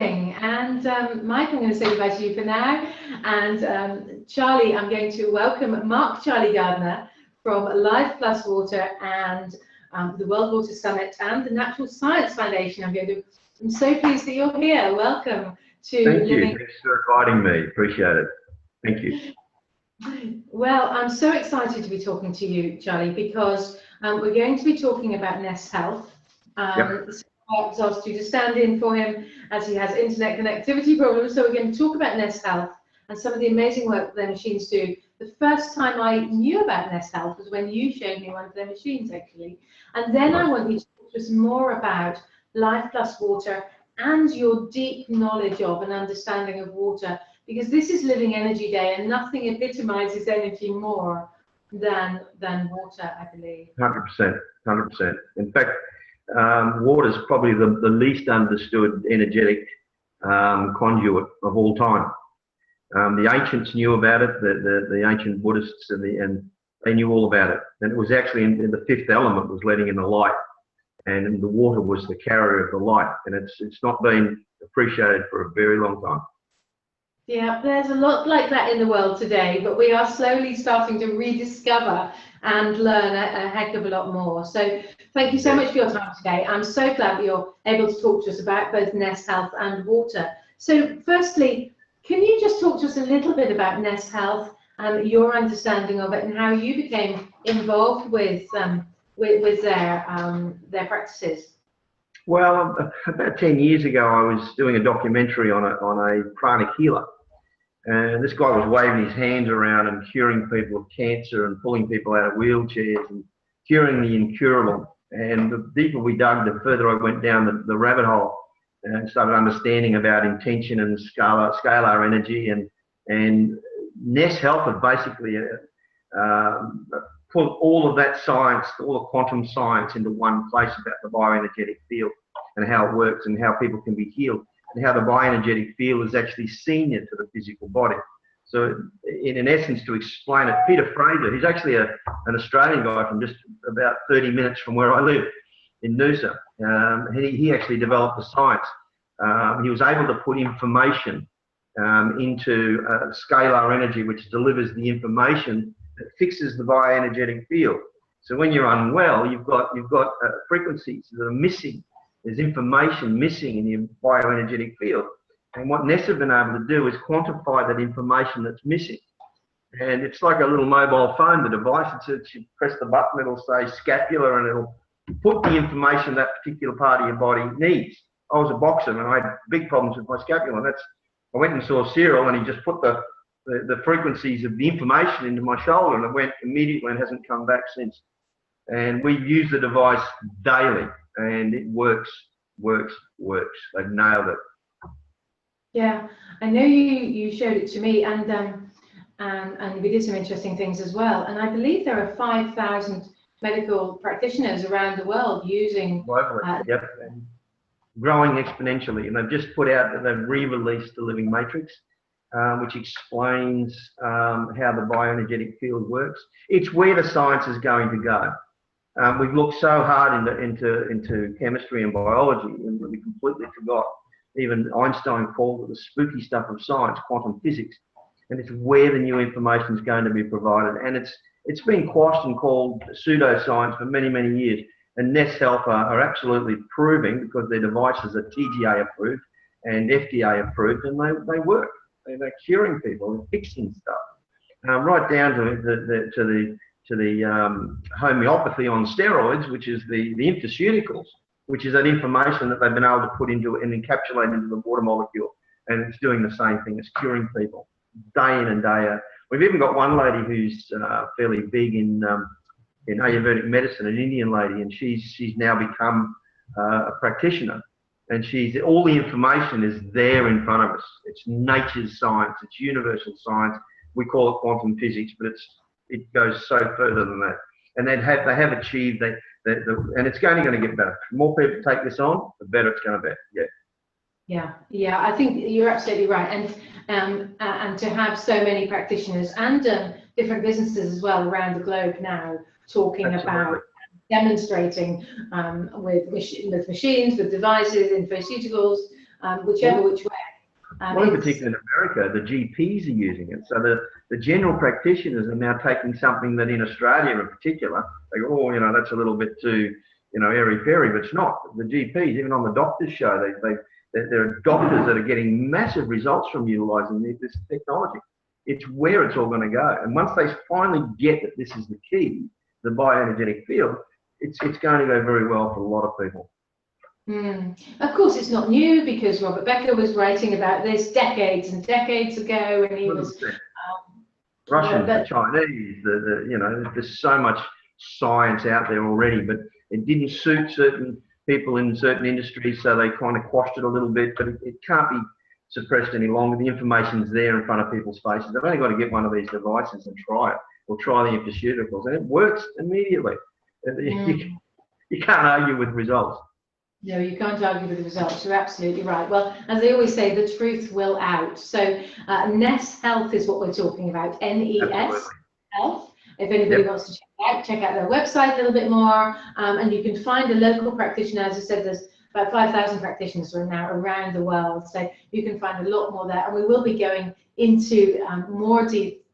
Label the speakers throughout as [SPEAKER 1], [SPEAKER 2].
[SPEAKER 1] And Mike, I'm going to say goodbye to you for now. And Charlie, I'm going to welcome Mark Charlie Gardner from Life Plus Water and the World Water Summit and the Natural Science Foundation. I'm so pleased that you're here. Welcome to
[SPEAKER 2] Thank you. Thanks for inviting me. Appreciate it. Thank you.
[SPEAKER 1] Well, I'm so excited to be talking to you, Charlie, because we're going to be talking about Nest Health.
[SPEAKER 2] Yep.
[SPEAKER 1] I was asked you to stand in for him as he has internet connectivity problems. So we're going to talk about Nest Health and some of the amazing work that their machines do. The first time I knew about Nest Health was when you showed me one of their machines, actually. And then I want you to talk to us more about Life Plus Water and your deep knowledge of and understanding of water, because this is Living Energy Day and nothing epitomizes energy more than water, I believe.
[SPEAKER 2] 100%. 100%. In fact, water is probably the least understood energetic conduit of all time. The ancients knew about it, the ancient Buddhists, and they knew all about it. And it was actually in the fifth element was letting in the light, and the water was the carrier of the light. And it's not been appreciated for a very long time.
[SPEAKER 1] Yeah, there's a lot like that in the world today, but we are slowly starting to rediscover and learn a heck of a lot more. So thank you so much for your time today. I'm so glad that you're able to talk to us about both Nest Health and water. So firstly, can you just talk to us a little bit about Nest Health and your understanding of it and how you became involved with their practices?
[SPEAKER 2] Well, about 10 years ago, I was doing a documentary on a pranic healer. And this guy was waving his hands around and curing people of cancer and pulling people out of wheelchairs and curing the incurable. And the deeper we dug, the further I went down the rabbit hole and started understanding about intention and scalar energy. And Nest Health had basically put all of that science, all the quantum science into one place about the bioenergetic field and how it works and how people can be healed, and how the bioenergetic field is actually senior to the physical body. So in essence, to explain it, Peter Fraser, he's actually an Australian guy from just about 30 minutes from where I live in Noosa. He actually developed the science. He was able to put information into scalar energy, which delivers the information that fixes the bioenergetic field. So when you're unwell, you've got frequencies that are missing. There's information missing in the bioenergetic field. And what Nest have been able to do is quantify that information that's missing. And it's like a little mobile phone, the device. You press the button, it'll say scapula, and it'll put the information that particular part of your body needs. I was a boxer and I had big problems with my scapula. And I went and saw Cyril, and he just put the frequencies of the information into my shoulder, and it went immediately and hasn't come back since. And we use the device daily, and it works. They've nailed it.
[SPEAKER 1] Yeah, I know you showed it to me, and we did some interesting things as well. And I believe there are 5,000 medical practitioners around the world using.
[SPEAKER 2] Globally, yep. And growing exponentially, and they've just put out that they've re-released the Living Matrix, which explains how the bioenergetic field works. It's where the science is going to go. We've looked so hard into chemistry and biology, and we completely forgot. Even Einstein called it the spooky stuff of science, quantum physics, and it's where the new information is going to be provided. And it's been quashed and called pseudoscience for many, many years. And Nest Health are absolutely proving, because their devices are TGA approved and FDA approved, and they work. They're curing people and fixing stuff, right down to the homeopathy on steroids, which is the infoceuticals, which is that information that they've been able to put into and encapsulate into the water molecule, and it's doing the same thing. It's curing people day in and day out. We've even got one lady who's fairly big in Ayurvedic medicine, an Indian lady, and she's now become a practitioner. And all the information is there in front of us. It's nature's science. It's universal science. We call it quantum physics, but it goes so further than that. And they have achieved that. And it's only going to get better. The more people take this on, the better it's going to be.
[SPEAKER 1] Yeah. I think you're absolutely right. And to have so many practitioners and different businesses as well around the globe now talking about demonstrating with machines, with devices, infoceuticals, whichever which way.
[SPEAKER 2] Well, in particular in America, the GPs are using it. So the general practitioners are now taking something that in Australia in particular, they go, oh, that's a little bit too, airy-fairy, but it's not. The GPs, even on the doctor's show, there are doctors that are getting massive results from utilising this technology. It's where it's all going to go. And once they finally get that this is the key, the bioenergetic field, it's going to go very well for a lot of people.
[SPEAKER 1] Of course, it's not new because Robert Becker was writing about this decades and decades ago, and he was
[SPEAKER 2] Russians, the Chinese, there's so much science out there already, but it didn't suit certain people in certain industries, so they kind of quashed it a little bit. But it can't be suppressed any longer. The information's there in front of people's faces. They've only got to get one of these devices and try it, or try the nutraceuticals, and it works immediately. You can't argue with results.
[SPEAKER 1] No, you can't argue with the results. You're absolutely right. Well, as they always say, the truth will out. So NES Health is what we're talking about. NES Health. If anybody wants to check out their website a little bit more, and you can find a local practitioner. As I said, there's about 5,000 practitioners now around the world, so you can find a lot more there. And we will be going into more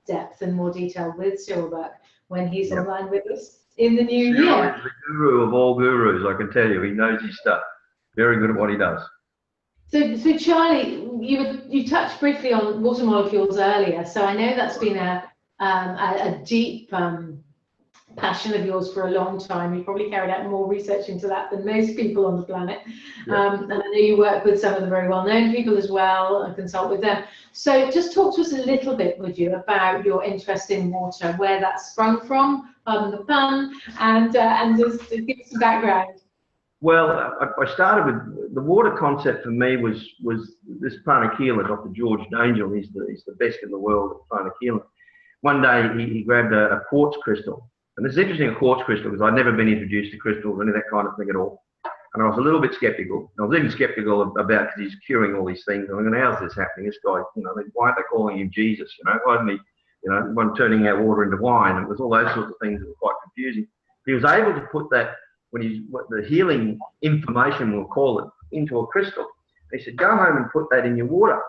[SPEAKER 1] depth and more detail with Cyril Burke when he's online with us in the new year.
[SPEAKER 2] He's the guru of all gurus, I can tell you. He knows his stuff. Very good at what he does.
[SPEAKER 1] So Charlie, you touched briefly on water molecules earlier. So I know that's been a deep passion of yours for a long time. You probably carried out more research into that than most people on the planet. And I know you work with some of the very well-known people as well and consult with them. So just talk to us a little bit, would you, about your interest in water, where that sprung from, pardon the pun, and just give us some background.
[SPEAKER 2] Well, I started with the water concept. For me was this pranic healer, Dr. George Angel. He's the best in the world at pranic healing. One day he grabbed a quartz crystal. And it's interesting, a quartz crystal, because I'd never been introduced to crystals or any of that kind of thing at all. And I was a little bit skeptical. I was even skeptical about, because he's curing all these things. I'm going, how's this happening? This guy, why aren't they calling him Jesus? Why isn't he, one turning our water into wine? And it was all those sorts of things that were quite confusing. He was able to put that, the healing information, we'll call it, into a crystal. He said, go home and put that in your water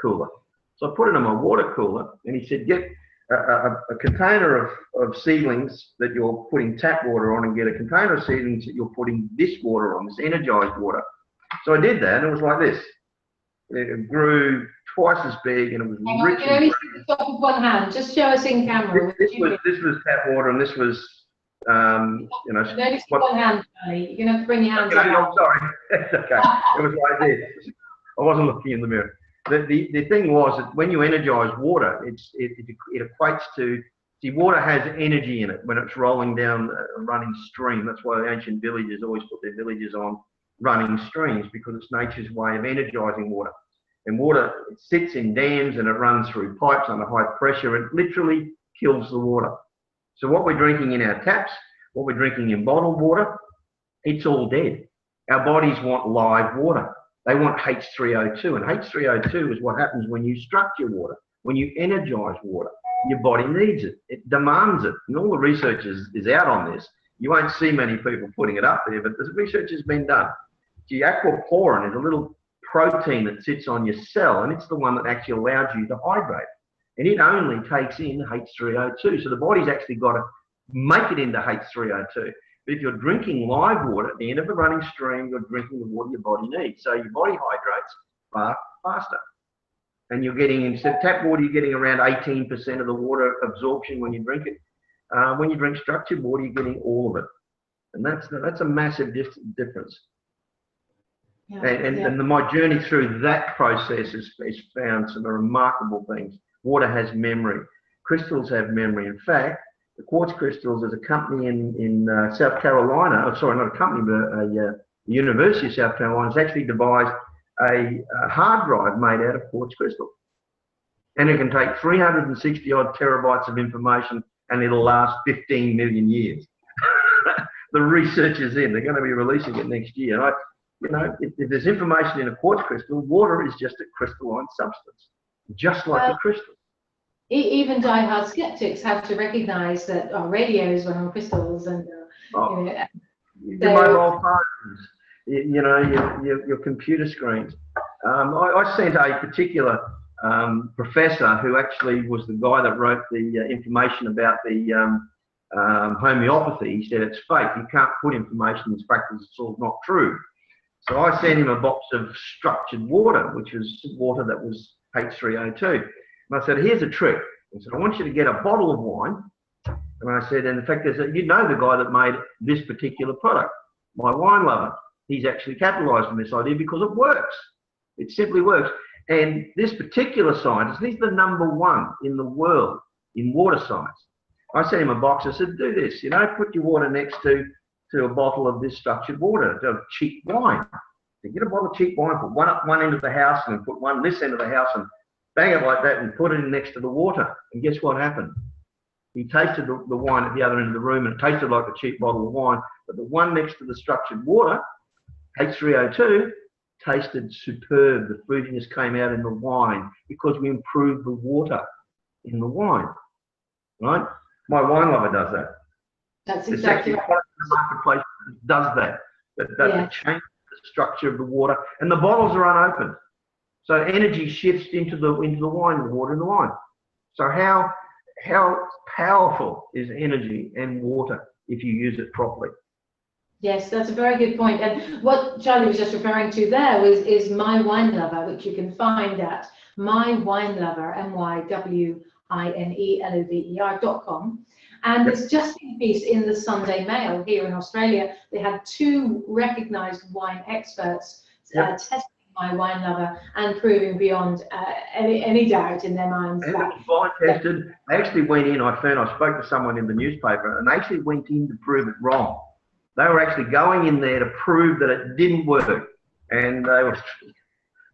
[SPEAKER 2] cooler. So I put it in my water cooler, and he said, get a container of seedlings that you're putting tap water on, and get a container of seedlings that you're putting this water on, this energized water. So I did that, and it was like this. It grew twice as big, and it was rich.
[SPEAKER 1] You can only see the top of one hand. Just show us in camera.
[SPEAKER 2] This was tap water, and this was,
[SPEAKER 1] you can only see one hand, Charlie. You're going to have to bring your hands up.
[SPEAKER 2] I'm sorry. That's okay. It was like this. I wasn't looking in the mirror. The thing was that when you energize water, it equates to, see, water has energy in it when it's rolling down a running stream. That's why the ancient villages always put their villages on running streams, because it's nature's way of energizing water. And water, it sits in dams and it runs through pipes under high pressure. It literally kills the water. So what we're drinking in our taps, what we're drinking in bottled water, it's all dead. Our bodies want live water. They want H3O2, and H3O2 is what happens when you structure water, when you energize water. Your body needs it. It demands it. And all the research is out on this. You won't see many people putting it up there, but the research has been done. The aquaporin is a little protein that sits on your cell, and it's the one that actually allows you to hydrate. And it only takes in H3O2. So the body's actually got to make it into H3O2. But if you're drinking live water at the end of a running stream, you're drinking the water your body needs. So your body hydrates far faster. And you're getting, instead of tap water, you're getting around 18% of the water absorption when you drink it. When you drink structured water, you're getting all of it. And that's a massive difference. Yeah, and my journey through that process has found some remarkable things. Water has memory. Crystals have memory. In fact, the quartz crystals, there's a company in South Carolina, sorry, not a company, but the University of South Carolina has actually devised a hard drive made out of quartz crystal. And it can take 360 odd terabytes of information, and it'll last 15 million years. The research is in. They're going to be releasing it next year. If there's information in a quartz crystal, water is just a crystalline substance, just like the crystal.
[SPEAKER 1] Even die-hard skeptics have to recognise that our radios run on crystals, and
[SPEAKER 2] your mobile phones, your computer screens. I sent a particular professor who actually was the guy that wrote the information about the homeopathy. He said it's fake. You can't put information in practice. It's all not true. So I sent him a box of structured water, which was water that was H3O2. And I said, here's a trick. I said, I want you to get a bottle of wine. And I said, and in fact, you know the guy that made this particular product, my wine lover. He's actually capitalised on this idea because it works. It simply works. And this particular scientist, he's the #1 in the world in water science. I sent him a box. I said, do this, you know, put your water next to a bottle of this structured water, of cheap wine. So get a bottle of cheap wine, put one up one end of the house and then put one this end of the house and bang it like that and put it in next to the water. And guess what happened? He tasted the wine at the other end of the room and it tasted like a cheap bottle of wine. But the one next to the structured water, H3O2, tasted superb. The fruitiness came out in the wine because we improved the water in the wine, right? My wine lover does that.
[SPEAKER 1] That's exactly right.
[SPEAKER 2] The marketplace does that. That changes the structure of the water, and the bottles are unopened. So energy shifts into the wine, the water in the wine. So how powerful is energy and water if you use it properly?
[SPEAKER 1] Yes, that's a very good point. And what Charlie was just referring to there is My Wine Lover, which you can find at mywinelover, mywinelover.com. And there's just been a piece in the Sunday Mail here in Australia. They had 2 recognised wine experts testing My Wine Lover and proving beyond any doubt in their minds.
[SPEAKER 2] And it was tested. They actually went in. I spoke to someone in the newspaper, and they actually went in to prove it wrong. They were actually going in there to prove that it didn't work, and they were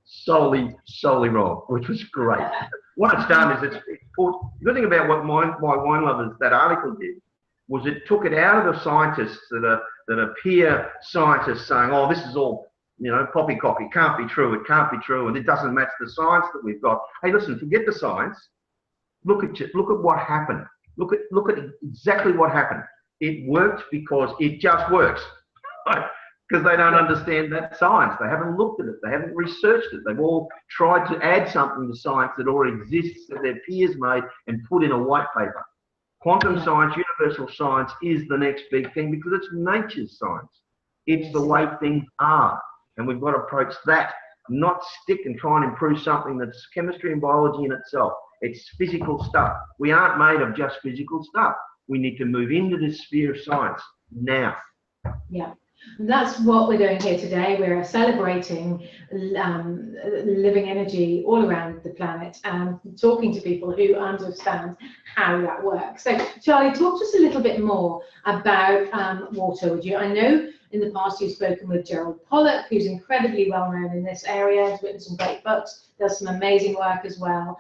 [SPEAKER 2] solely wrong, which was great. What it's done is the good thing about what My Wine Lovers, that article did, was it took it out of the scientists that are peer scientists saying, oh, this is all, you know, poppycock, it can't be true, and it doesn't match the science that we've got. Hey, listen, forget the science. Look at what happened. Look at exactly what happened. It worked because it just works. Because they don't understand that science. They haven't looked at it. They haven't researched it. They've all tried to add something to science that already exists that their peers made and put in a white paper. Quantum science, universal science is the next big thing because it's nature's science. It's the way things are. And we've got to approach that, not stick and try and improve something that's chemistry and biology in itself. It's physical stuff. We aren't made of just physical stuff. We need to move into this sphere of science now.
[SPEAKER 1] Yeah. That's what we're doing here today. We're celebrating living energy all around the planet and talking to people who understand how that works. So, Charlie, talk to us a little bit more about water, would you? I know in the past you've spoken with Gerald Pollack, who's incredibly well known in this area, has written some great books, does some amazing work as well.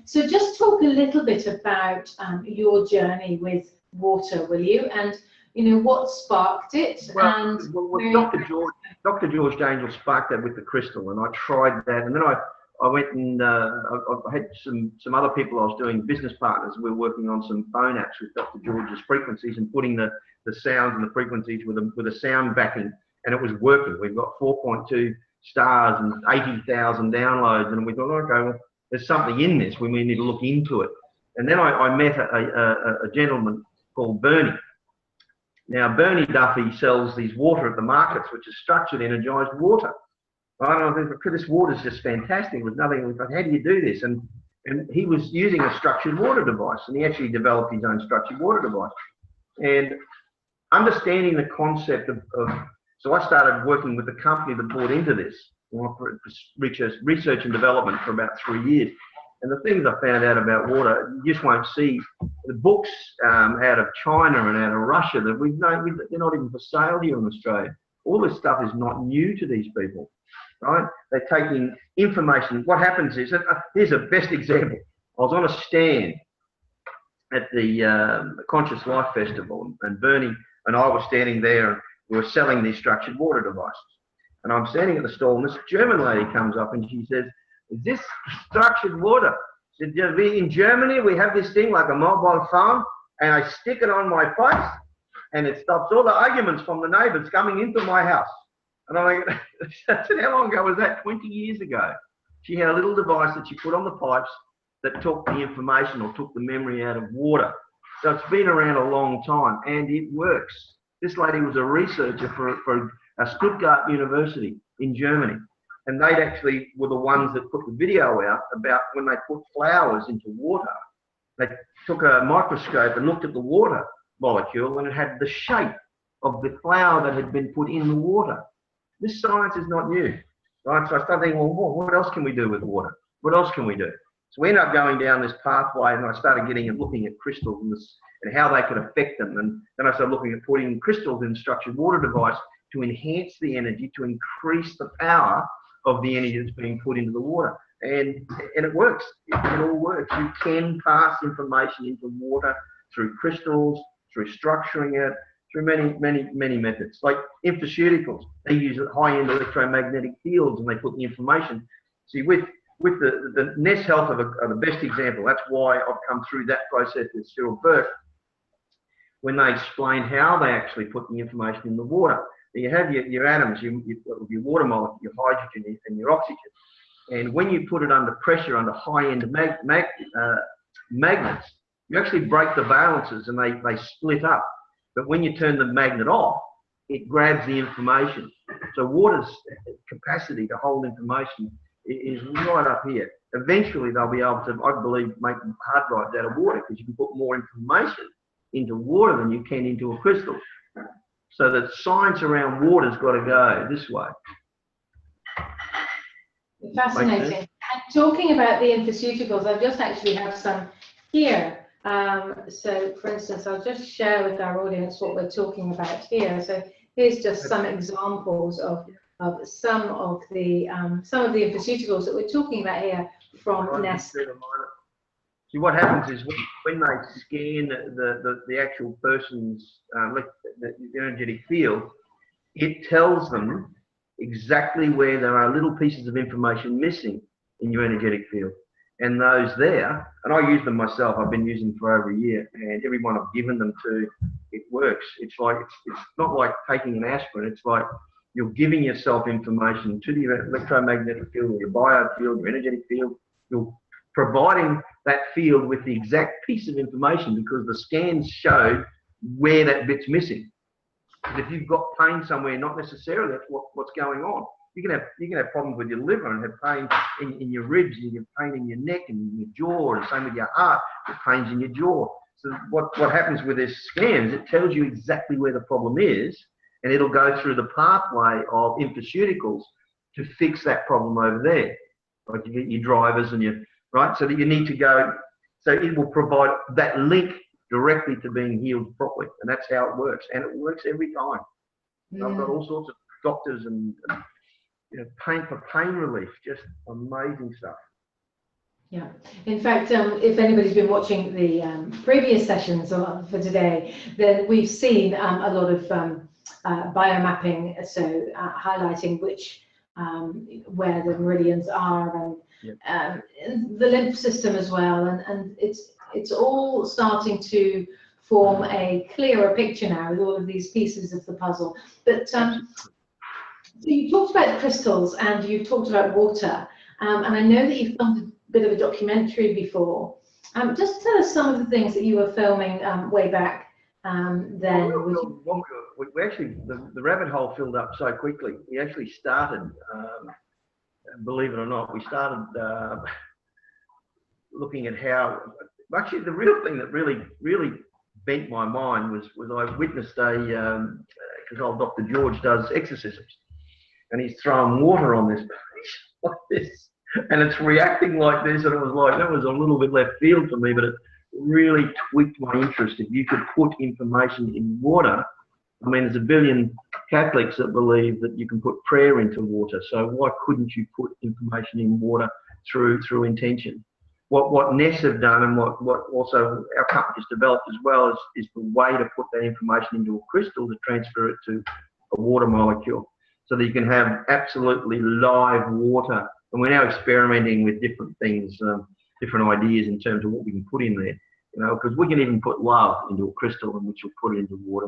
[SPEAKER 1] So just talk a little bit about your journey with water, will you? And you know, what sparked it?
[SPEAKER 2] Well, Dr. George Dangel sparked that with the crystal, and I tried that, and then I went and I had some other people I was doing, business partners. We were working on some phone apps with Dr. George's frequencies and putting the sounds and the frequencies with a sound backing, and it was working. We've got 4.2 stars and 80,000 downloads, and we thought, okay, well, there's something in this. We need to look into it. And then I met a gentleman called Bernie. Now, Bernie Duffy sells these water at the markets, which is structured, energized water. I don't know, this water is just fantastic. There's nothing, how do you do this? And he was using a structured water device, and he actually developed his own structured water device. And understanding the concept of so I started working with the company that bought into this, research and development for about 3 years. And the things I found out about water, you just won't see. The books out of China and out of Russia, that they're not even for sale here in Australia. All this stuff is not new to these people, right? They're taking information. What happens is, here's a best example. I was on a stand at the Conscious Life Festival, and Bernie and I were standing there, and we were selling these structured water devices. And I'm standing at the stall, and this German lady comes up and she says, "Is this structured water?" She said, "In Germany, we have this thing like a mobile phone, and I stick it on my face, and it stops all the arguments from the neighbors coming into my house." And I said, how long ago was that? 20 years ago. She had a little device that she put on the pipes that took the information or took the memory out of water. So it's been around a long time and it works. This lady was a researcher for a Stuttgart University in Germany. And they actually were the ones that put the video out about when they put flowers into water. They took a microscope and looked at the water molecule and it had the shape of the flower that had been put in the water. This science is not new, right? So I started thinking, well, what else can we do with water? What else can we do? So we ended up going down this pathway and I started looking at crystals and how they could affect them. And then I started looking at putting crystals in a structured water device to enhance the energy, to increase the power of the energy that's being put into the water. And it works. It all works. You can pass information into water through crystals, through structuring it, through many methods. Like infraceuticals, they use high-end electromagnetic fields and they put the information. See, with the Nest Health are the best example. That's why I've come through that process with Cyril Burke, when they explain how they actually put the information in the water. You have your atoms, your water molecule, your hydrogen and your oxygen. And when you put it under pressure, under high-end magnets, you actually break the valences and they split up. But when you turn the magnet off, it grabs the information. So water's capacity to hold information is right up here. Eventually they'll be able to, I believe, make hard drives out of water because you can put more information into water than you can into a crystal. So the science around water's got to go this way.
[SPEAKER 1] Fascinating. And talking about the infraceuticals, I just actually have some here. So for instance, I'll just share with our audience what we're talking about here. So here's just some examples of some of the infraceuticals that we're talking about here from Nest.
[SPEAKER 2] See, what happens is when they scan the actual person's the energetic field, it tells them exactly where there are little pieces of information missing in your energetic field. And those there, and I use them myself, I've been using them for over a year, and everyone I've given them to, it works. It's not like taking an aspirin, it's like you're giving yourself information to the electromagnetic field, or your biofield, your energetic field. You're providing that field with the exact piece of information because the scans show where that bit's missing. Because if you've got pain somewhere, not necessarily that's what's going on. You can have problems with your liver and have pain in your ribs, and you have pain in your neck and in your jaw, and same with your heart, with pains in your jaw. So what happens with this scans, it tells you exactly where the problem is, and it'll go through the pathway of infraceuticals to fix that problem over there. Like you get your drivers and right, so that you need to go, so it will provide that link directly to being healed properly, and that's how it works, and it works every time. I've got all sorts of doctors and pain relief, just amazing stuff.
[SPEAKER 1] Yeah, in fact, if anybody's been watching the previous sessions for today, then we've seen a lot of biomapping, so highlighting where the meridians are and the lymph system as well, and it's all starting to form a clearer picture now with all of these pieces of the puzzle. But so you talked about crystals and you talked about water, and I know that you've filmed a bit of a documentary before. Just tell us some of the things that you were filming way back then.
[SPEAKER 2] We actually, the rabbit hole filled up so quickly. We actually started, believe it or not, we started looking at how, actually the real thing that really bent my mind was I witnessed because old Dr. George does exorcisms, and he's throwing water on this page like this, and it's reacting like this, and it was like, that was a little bit left field for me, but it really tweaked my interest. If you could put information in water, I mean, there's a billion Catholics that believe that you can put prayer into water, so why couldn't you put information in water through intention? What Nest have done, and what also our company's developed as well, is the way to put that information into a crystal to transfer it to a water molecule, so that you can have absolutely live water. And we're now experimenting with different things, different ideas in terms of what we can put in there. Because we can even put love into a crystal, and which will put it into water.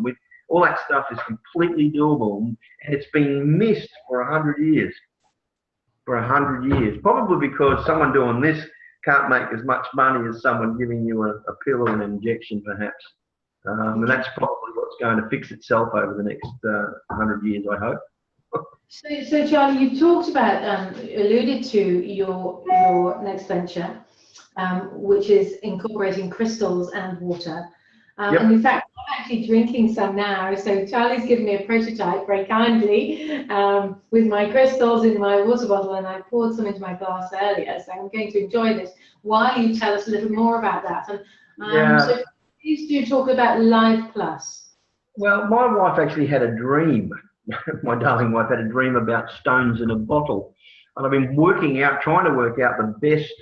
[SPEAKER 2] All that stuff is completely doable, and it's been missed for 100 years. For 100 years, probably because someone doing this can't make as much money as someone giving you a pill or an injection, perhaps. And that's probably what's going to fix itself over the next 100 years, I hope.
[SPEAKER 1] So Charlie, you talked about, alluded to your next venture, which is incorporating crystals and water.
[SPEAKER 2] Yep.
[SPEAKER 1] And in fact, I'm actually drinking some now. So Charlie's given me a prototype very kindly with my crystals in my water bottle, and I poured some into my glass earlier. So I'm going to enjoy this while you tell us a little more about that. And so please do talk about Live Plus.
[SPEAKER 2] Well, my wife actually had a dream. My darling wife had a dream about stones in a bottle. And I've been trying to work out the best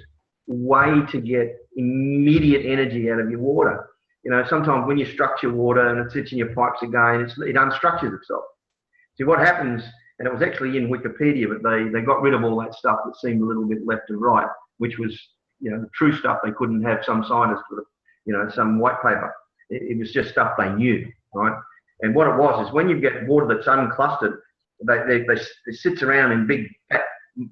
[SPEAKER 2] way to get immediate energy out of your water. You know, sometimes when you structure water and it sits in your pipes again, it unstructures itself. See, what happens, and it was actually in Wikipedia, but they got rid of all that stuff that seemed a little bit left and right, which was, you know, the true stuff they couldn't have some scientists with, you know, some white paper. It was just stuff they knew, right? And what it was is when you get water that's unclustered, it sits around in big fat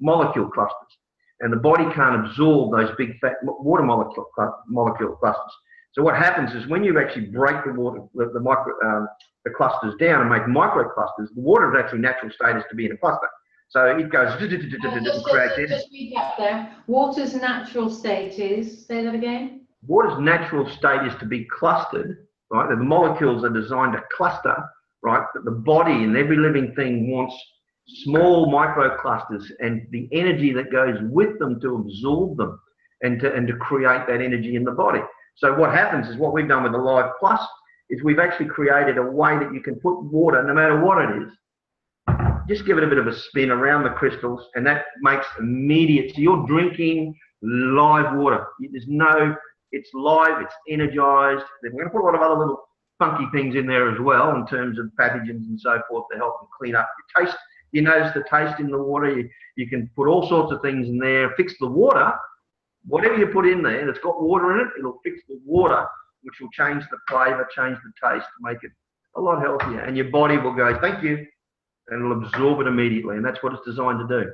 [SPEAKER 2] molecule clusters, and the body can't absorb those big fat water molecule clusters. So what happens is when you actually break the clusters down and make micro clusters, the water's actually natural state is to be in a cluster. So it goes
[SPEAKER 1] just recap there. Water's natural state is, say that again.
[SPEAKER 2] Water's natural state is to be clustered, right? The molecules are designed to cluster, right? But the body and every living thing wants small micro clusters and the energy that goes with them to absorb them and to create that energy in the body. So what happens is what we've done with the Live Plus is we've actually created a way that you can put water, no matter what it is, just give it a bit of a spin around the crystals, and that makes immediate. So you're drinking live water. It's live, it's energized. Then we're going to put a lot of other little funky things in there as well in terms of pathogens and so forth to help them clean up your taste. You notice the taste in the water. You can put all sorts of things in there, fix the water. Whatever you put in there that's got water in it, it'll fix the water, which will change the flavour, change the taste, to make it a lot healthier. And your body will go, thank you, and it'll absorb it immediately. And that's what it's designed to do,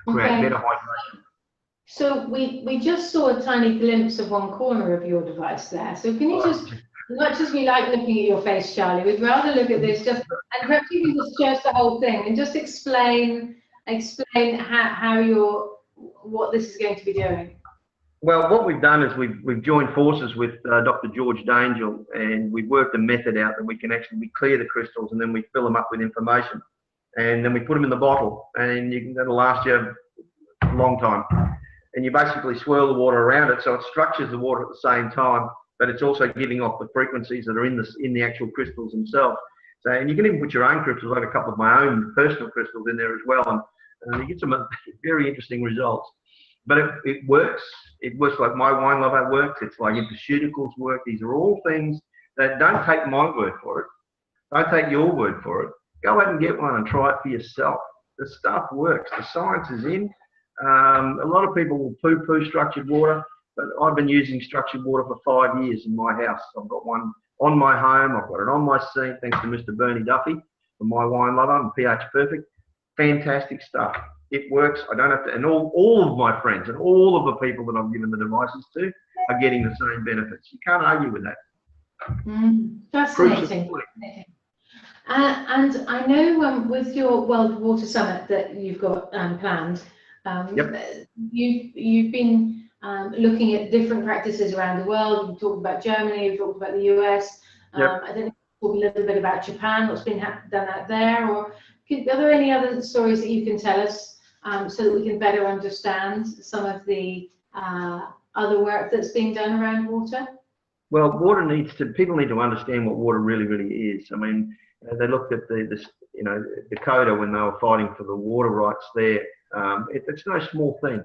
[SPEAKER 2] create better hydration.
[SPEAKER 1] So we just saw a tiny glimpse of one corner of your device there. So can you just, not just we like looking at your face, Charlie, we'd rather look at this and perhaps you can just show us the whole thing and just explain what this is going to be doing.
[SPEAKER 2] Well, what we've done is we've joined forces with Dr. George Dangel, and we've worked a method out that we clear the crystals and then we fill them up with information, and then we put them in the bottle, and that'll last you a long time. And you basically swirl the water around it, so it structures the water at the same time, but it's also giving off the frequencies that are in the actual crystals themselves. So, and you can even put your own crystals, like a couple of my own personal crystals in there as well, and you get some very interesting results. But it works. It works like my wine lover works. It's like Nutraceuticals work. These are all things that don't take my word for it. Don't take your word for it. Go out and get one and try it for yourself. The stuff works. The science is in. A lot of people will poo-poo structured water, but I've been using structured water for 5 years in my house. I've got one on my home. I've got it on my sink, thanks to Mr. Bernie Duffy from My Wine Lover and pH Perfect. Fantastic stuff. It works. I don't have to, and all of my friends and all of the people that I've given the devices to are getting the same benefits. You can't argue with that.
[SPEAKER 1] Fascinating. And I know with your World Water Summit that you've got planned, you've been looking at different practices around the world. You've talked about Germany, you've talked about the US. I don't know, talk a little bit about Japan, what's been done out there, or are there any other stories that you can tell us so that we can better understand some of the other work that's being done around water?
[SPEAKER 2] Well, people need to understand what water really, really is. I mean, they looked at Dakota when they were fighting for the water rights there. It's no small thing.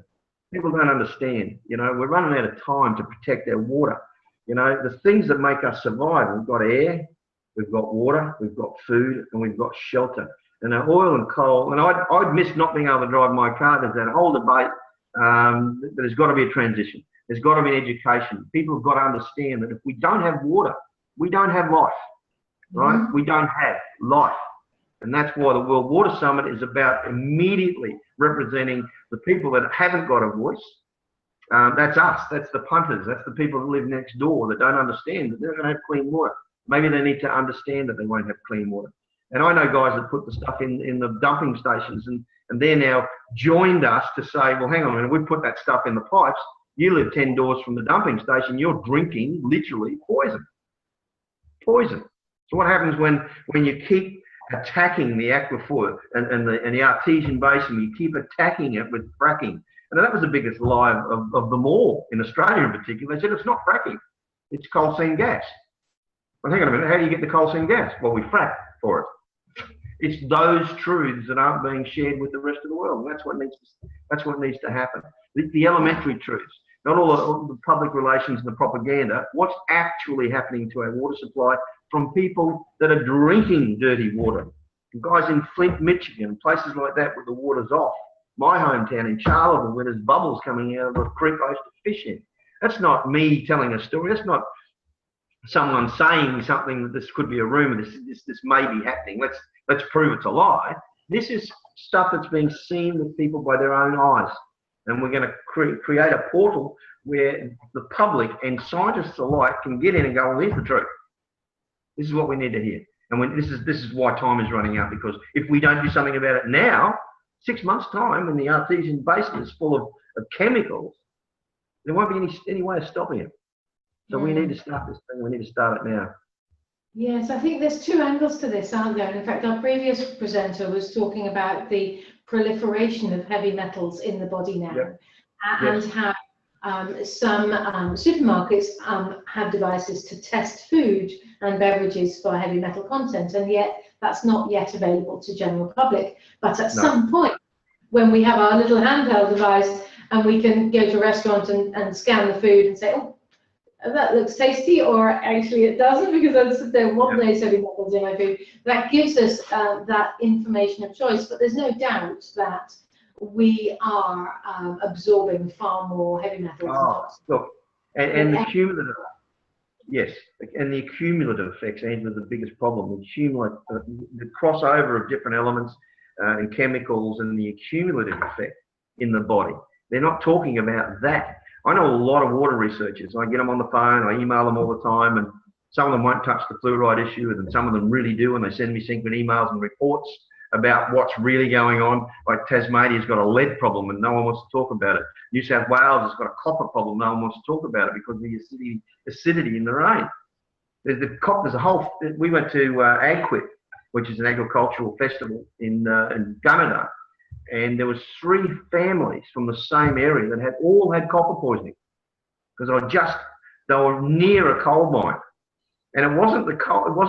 [SPEAKER 2] People don't understand. We're running out of time to protect our water. The things that make us survive, we've got air, we've got water, we've got food, and we've got shelter. And oil and coal, and I'd miss not being able to drive my car. There's that whole debate that there's got to be a transition. There's got to be education. People have got to understand that if we don't have water, we don't have life. right? We don't have life. And that's why the World Water Summit is about immediately representing the people that haven't got a voice. That's us, that's the punters, that's the people that live next door that don't understand that they're going to have clean water. Maybe they need to understand that they won't have clean water. And I know guys that put the stuff in the dumping stations, and they're now joined us to say, well, hang on a minute, we put that stuff in the pipes. You live 10 doors from the dumping station, you're drinking literally poison. Poison. So what happens when you keep attacking the aquifer and the artesian basin, you keep attacking it with fracking? And that was the biggest lie of them all, in Australia in particular. They said it's not fracking, it's coal seam gas. Well, hang on a minute, how do you get the coal seam gas? Well, we frack for it. It's those truths that aren't being shared with the rest of the world. And that's what needs to happen. The elementary truths, not all the public relations and the propaganda. What's actually happening to our water supply from people that are drinking dirty water? Guys in Flint, Michigan, places like that where the water's off. My hometown in Charleville, where there's bubbles coming out of a creek I used to fish in. That's not me telling a story. That's not someone saying something that this could be a rumor. This may be happening. Let's prove it's a lie. This is stuff that's being seen with people by their own eyes, and we're going to create a portal where the public and scientists alike can get in and go, well, here's the truth. This is what we need to hear, and this is why time is running out. Because if we don't do something about it now, 6 months' time, when the artesian basin is full of chemicals, there won't be any way of stopping it. So we need to start this thing. We need to start it now.
[SPEAKER 1] Yes, I think there's two angles to this, aren't there? And in fact, our previous presenter was talking about the proliferation of heavy metals in the body now, and how some supermarkets have devices to test food and beverages for heavy metal content, and yet that's not yet available to general public. But at some point, when we have our little handheld device and we can go to a restaurant and scan the food and say, oh, that looks tasty, or actually it doesn't, because there want those heavy metals in my food. That gives us that information of choice. But there's no doubt that we are absorbing far more heavy metals.
[SPEAKER 2] Look, and the cumulative, and the cumulative effects, Angela, the biggest problem. The crossover of different elements and chemicals, and the cumulative effect in the body. They're not talking about that. I know a lot of water researchers. I get them on the phone, I email them all the time, and some of them won't touch the fluoride issue, and some of them really do, and they send me synchronous emails and reports about what's really going on. Like Tasmania's got a lead problem and no one wants to talk about it. New South Wales has got a copper problem, no one wants to talk about it because of the acidity in the rain. There's a whole, we went to AgQuit, which is an agricultural festival in Gunnedah, and there was 3 families from the same area that all had copper poisoning because they were near a coal mine, and it wasn't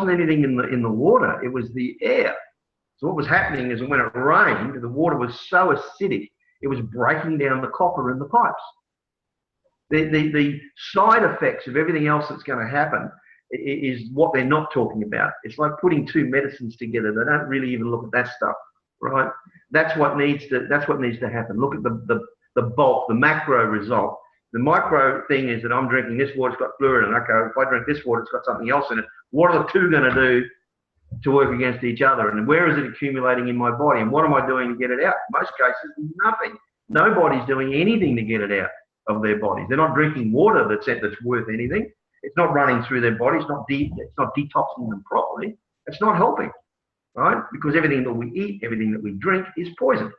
[SPEAKER 2] anything in the water, it was the air. So what was happening is when it rained, the water was so acidic it was breaking down the copper in the pipes. The side effects of everything else that's going to happen is what they're not talking about. It's like putting 2 medicines together. They don't really even look at that stuff, right? That's what needs to happen. Look at the bulk, the macro result. The micro thing is that I'm drinking this water, it's got fluoride in it. Okay, if I drink this water, it's got something else in it. What are the 2 going to do to work against each other? And where is it accumulating in my body? And what am I doing to get it out? In most cases, nothing. Nobody's doing anything to get it out of their bodies. They're not drinking water that's worth anything. It's not running through their bodies. It's not detoxing them properly. It's not helping, right? Because everything that we eat, everything that we drink is poison.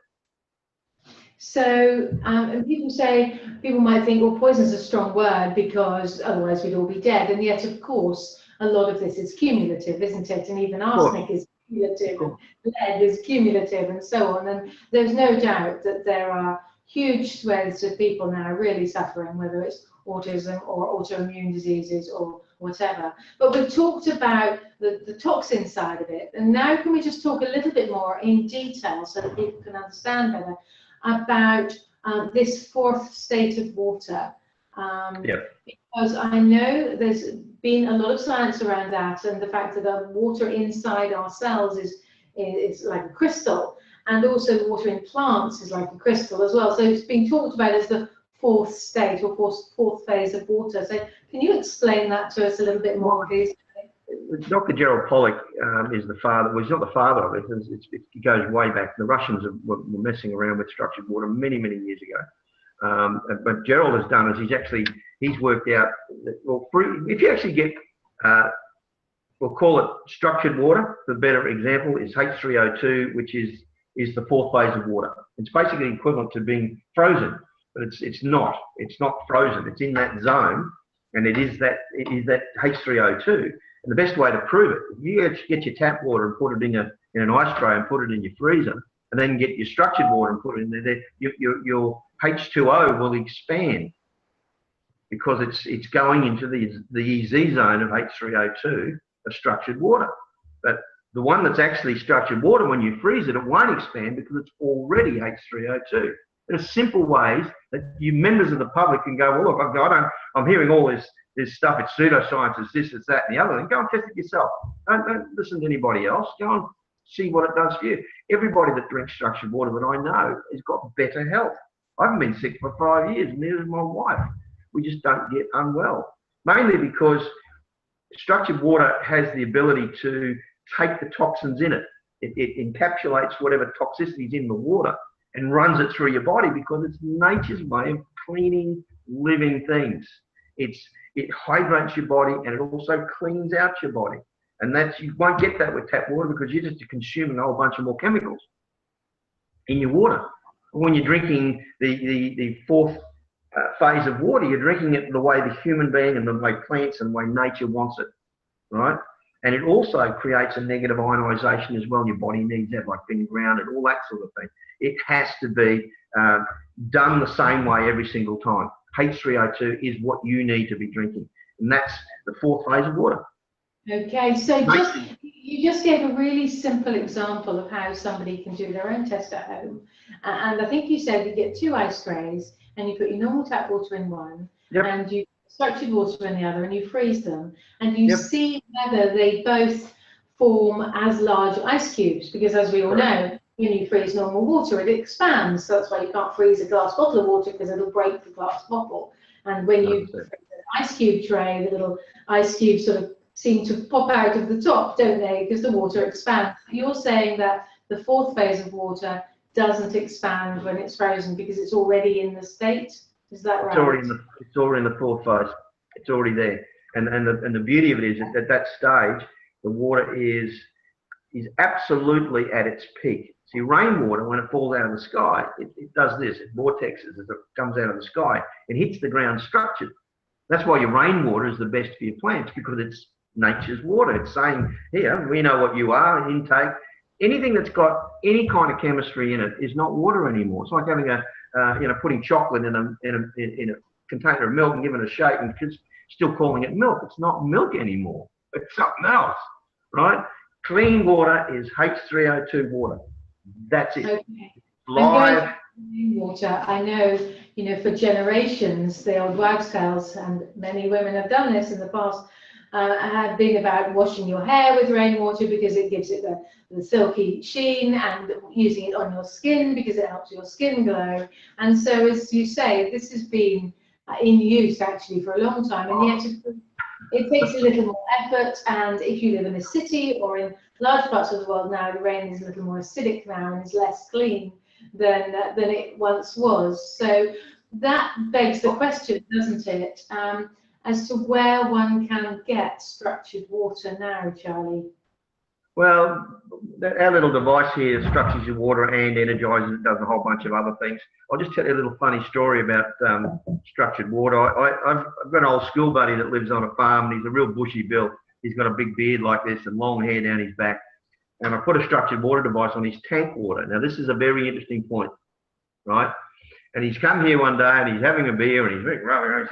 [SPEAKER 1] So, and people might think, well, poison's a strong word because otherwise we'd all be dead. And yet, of course, a lot of this is cumulative, isn't it? And even arsenic is cumulative, and lead is cumulative, and so on. And there's no doubt that there are huge swathes of people now really suffering, whether it's autism or autoimmune diseases or whatever. But we've talked about the toxin side of it, and now can we just talk a little bit more in detail so that people can understand better about this 4th state of water? Because I know there's been a lot of science around that, and the fact that the water inside our cells is like a crystal, and also the water in plants is like a crystal as well. So it's been talked about as the 4th state or 4th phase of water. So can you explain that to us a little bit more, please?
[SPEAKER 2] Dr. Gerald Pollack is the father. Well, he's not the father of it. It goes way back. The Russians were messing around with structured water many years ago. But Gerald has done is he's worked out that, well, if you actually get, we'll call it structured water. The better example is H3O2, which is the fourth phase of water. It's basically equivalent to being frozen, but it's not. It's not frozen. It's in that zone, and it is that H3O2. And the best way to prove it, if you get your tap water and put it in an ice tray and put it in your freezer, and then get your structured water and put it in there, your H2O will expand because it's going into the EZ zone of H3O2 of structured water. But the one that's actually structured water, when you freeze it, it won't expand because it's already H3O2. There's simple ways that you members of the public can go, well, look, I'm hearing all this stuff, it's pseudoscience, it's this, it's that, and the other thing. Go and test it yourself. Don't listen to anybody else. Go and see what it does for you. Everybody that drinks structured water that I know has got better health. I haven't been sick for 5 years, neither has my wife. We just don't get unwell. Mainly because structured water has the ability to take the toxins in it. It encapsulates whatever toxicity is in the water and runs it through your body because it's nature's way of cleaning living things. It hydrates your body and it also cleans out your body. And you won't get that with tap water because you're just consuming a whole bunch of more chemicals in your water. When you're drinking the fourth phase of water, you're drinking it the way the human being and the way plants and the way nature wants it, right? And it also creates a negative ionization as well. Your body needs that, like being grounded, all that sort of thing. It has to be done the same way every single time. H3O2 is what you need to be drinking, and that's the fourth phase of water.
[SPEAKER 1] Okay, so you just gave a really simple example of how somebody can do their own test at home. And I think you said you get 2 ice trays and you put your normal tap water in one,
[SPEAKER 2] yep,
[SPEAKER 1] and you structured water in the other, and you freeze them, and you yep, see whether they both form as large ice cubes, because as we all know, when you freeze normal water, it expands. So that's why you can't freeze a glass bottle of water, because it'll break the glass bottle. And when you freeze an ice cube tray, the little ice cubes sort of seem to pop out of the top, don't they? Because the water expands. You're saying that the fourth phase of water doesn't expand when it's frozen because it's already in the state. Is that right? It's already in the fourth phase.
[SPEAKER 2] It's already there. And the beauty of it is that at that stage, the water is absolutely at its peak. See, rainwater, when it falls out of the sky, it does this. It vortexes as it comes out of the sky. It hits the ground structured. That's why your rainwater is the best for your plants, because it's nature's water. It's saying, here, we know what you are, intake. Anything that's got any kind of chemistry in it is not water anymore. It's like having putting chocolate in a container of milk and giving it a shake and still calling it milk. It's not milk anymore. It's something else, right? Clean water is H3O2 water. That's it. Okay.
[SPEAKER 1] Live water. I know, for generations, the old wives' tales, and many women have done this in the past, have been about washing your hair with rainwater because it gives it the silky sheen, and using it on your skin because it helps your skin glow. And so, as you say, this has been in use actually for a long time, and yet it takes a little more effort. And if you live in a city or in large parts of the world now, the rain is a little more acidic now and is less clean than it once was. So that begs the question, doesn't it, as to where one can get structured water now, Charlie?
[SPEAKER 2] Well, our little device here structures your water and energizes it, does a whole bunch of other things. I'll just tell you a little funny story about structured water. I've got an old school buddy that lives on a farm, and he's a real bushy built. He's got a big beard like this and long hair down his back. And I put a structured water device on his tank water. Now, this is a very interesting point, right? And he's come here one day and he's having a beer and he's drinking rubber.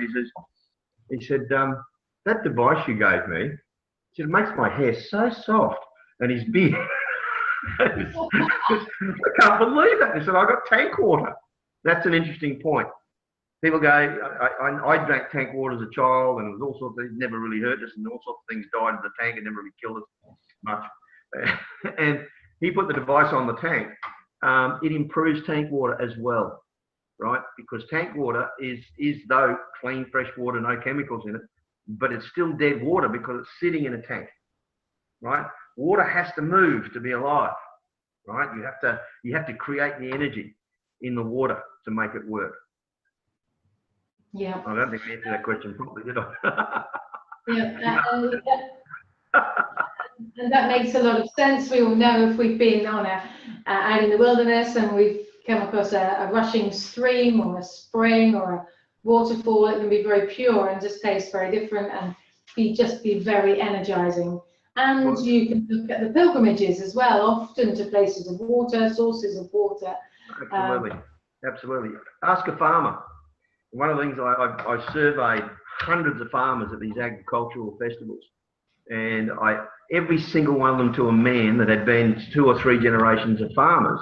[SPEAKER 2] He said, that device you gave me, he said, it makes my hair so soft. And his beard, I can't believe that. He said, I got tank water. That's an interesting point. People go, I drank tank water as a child, and it was all sorts of things, never really hurt us, and all sorts of things died in the tank and never really killed us much. And he put the device on the tank. It improves tank water as well, right? Because tank water is though clean, fresh water, no chemicals in it, but it's still dead water because it's sitting in a tank. right? Water has to move to be alive, right? You have to create the energy in the water to make it work.
[SPEAKER 1] Yeah.
[SPEAKER 2] I don't think I answered that question properly, did I?
[SPEAKER 1] Yeah. And that makes a lot of sense. We all know if we've been on out in the wilderness and we've come across a rushing stream or a spring or a waterfall, it can be very pure and just taste very different and just be very energizing. And
[SPEAKER 2] Well,
[SPEAKER 1] you can look at the pilgrimages as well, often to places of water, sources of water.
[SPEAKER 2] absolutely, absolutely. Ask a farmer. One of the things I surveyed hundreds of farmers at these agricultural festivals, and every single one of them, to a man that had been 2 or 3 generations of farmers,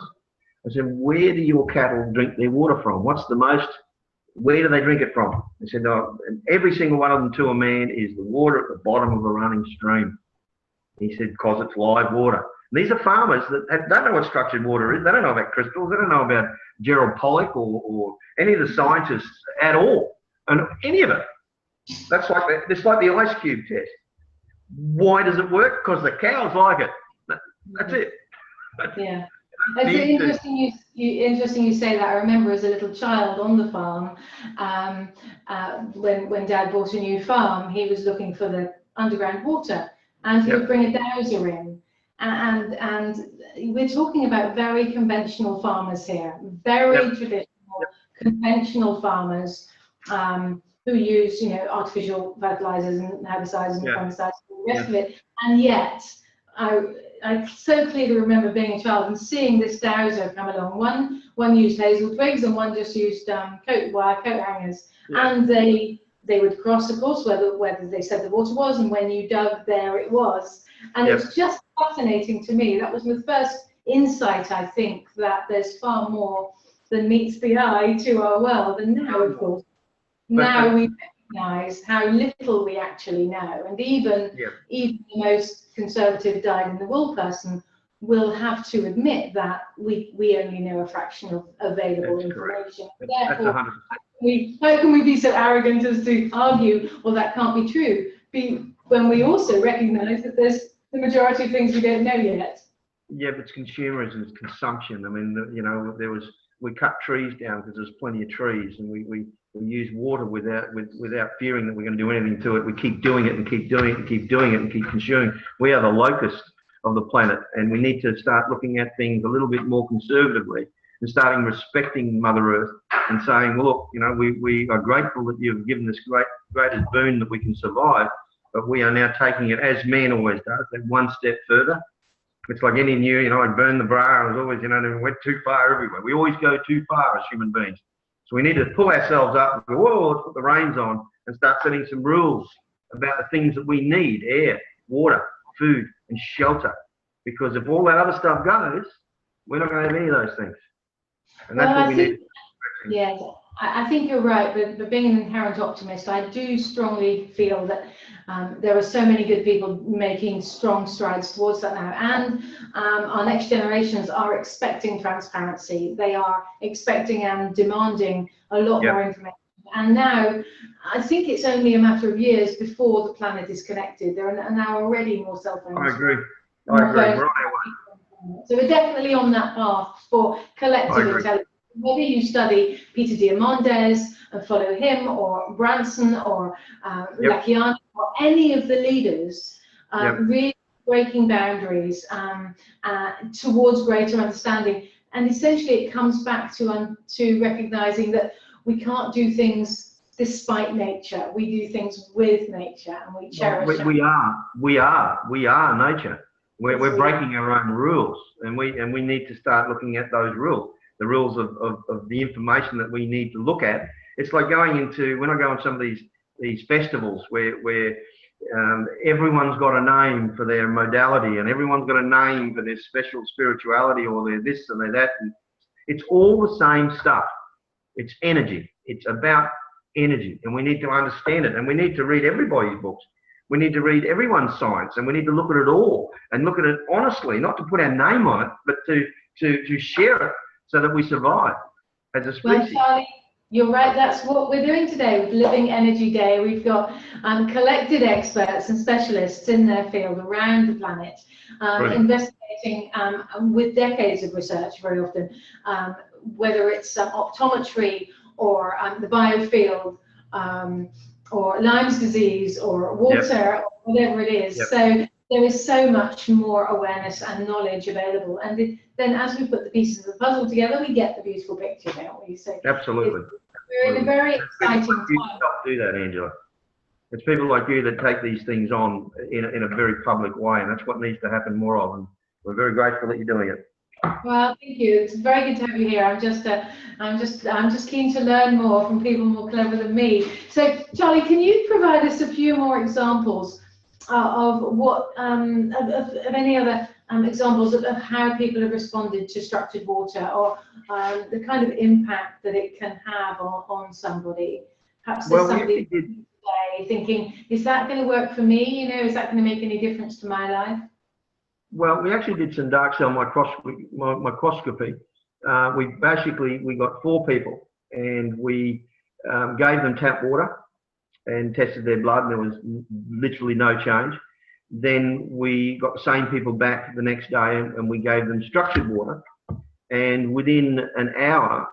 [SPEAKER 2] I said, where do your cattle drink their water from? Where do they drink it from? They said, oh, and every single one of them, to a man, is the water at the bottom of a running stream. He said, because it's live water. And these are farmers that don't know what structured water is. They don't know about crystals. They don't know about Gerald Pollack or any of the scientists at all, and any of it. It's like the ice cube test. Why does it work? Because the cows like it. That's it.
[SPEAKER 1] Yeah. It's interesting you say that. I remember as a little child on the farm, when Dad bought a new farm, he was looking for the underground water, and he would bring a dowser in. And we're talking about very conventional farmers here, very traditional, conventional farmers who use, artificial fertilizers and herbicides and fungicides and the rest of it. And yet, I so clearly remember being a child and seeing this dowser come along. One used hazel twigs and one just used coat hangers. Yeah. And they would cross, of course, whether they said the water was, and when you dug, there it was. And it was just fascinating to me. That was my first insight, I think, that there's far more than meets the eye to our world. And now, of course, now we recognize how little we actually know. And even the most conservative dyed-in-the-wool person will have to admit that we only know a fraction of available information. Therefore, how can we be so arrogant as to argue, well, that can't be true, when we also recognize that there's the majority of things we don't know yet.
[SPEAKER 2] Yeah, but it's consumerism, it's consumption. I mean, we cut trees down because there's plenty of trees, and we use water without fearing that we're going to do anything to it. We keep doing it and keep doing it and keep doing it and keep consuming. We are the locust of the planet, and we need to start looking at things a little bit more conservatively and starting respecting Mother Earth and saying, well, look, we are grateful that you've given this greatest boon that we can survive, but we are now taking it, as man always does, that one step further. It's like any new, I burn the bra. I was always, we went too far everywhere. We always go too far as human beings. So we need to pull ourselves up and go, whoa, let's put the reins on and start setting some rules about the things that we need: air, water, food, and shelter. Because if all that other stuff goes, we're not going to have any of those things. And that's what we need.
[SPEAKER 1] Yeah, I think you're right, but being an inherent optimist, I do strongly feel that there are so many good people making strong strides towards that now, and our next generations are expecting transparency. They are expecting and demanding a lot more information. And now, I think it's only a matter of years before the planet is connected. There are now already more cell phones.
[SPEAKER 2] I agree. Right away.
[SPEAKER 1] So we're definitely on that path for collective intelligence. Whether you study Peter Diamandis and follow him, or Branson, or Lakiani, or any of the leaders, really breaking boundaries towards greater understanding. And essentially, it comes back to recognizing that we can't do things despite nature. We do things with nature, and we cherish it. We are nature. We're breaking our own rules, and we need to start looking at those rules. The rules of the information that we need to look at. It's like when I go on some of these festivals where everyone's got a name for their modality, and everyone's got a name for their special spirituality, or their this and their that. And it's all the same stuff. It's energy. It's about energy, and we need to understand it, and we need to read everybody's books. We need to read everyone's science, and we need to look at it all and look at it honestly, not to put our name on it, but to share it, so that we survive as a species. Well, Charlie, You're right, that's what we're doing today with Living Energy Day. We've got collected experts and specialists in their field around the planet, investigating with decades of research very often, whether it's optometry or the biofield, or Lyme's disease or water, or whatever it is. So there is so much more awareness and knowledge available. And then as we put the pieces of the puzzle together, we get the beautiful picture, don't we? So
[SPEAKER 2] absolutely.
[SPEAKER 1] We're in a very exciting time.
[SPEAKER 2] Do that, Angela. It's people like you that take these things on in a very public way, and that's what needs to happen more of. And we're very grateful that you're doing it.
[SPEAKER 1] Well, thank you. It's very good to have you here. I'm just keen to learn more from people more clever than me. So, Charlie, can you provide us a few more examples of what of any other examples of how people have responded to structured water, or the kind of impact that it can have on somebody? Perhaps there's somebody today thinking, is that going to work for me? You know, is that going to make any difference to my life?
[SPEAKER 2] Well, we actually did some dark cell microscopy. We got 4 people, and we gave them tap water and tested their blood, and there was literally no change. Then we got the same people back the next day, and we gave them structured water. And within an hour,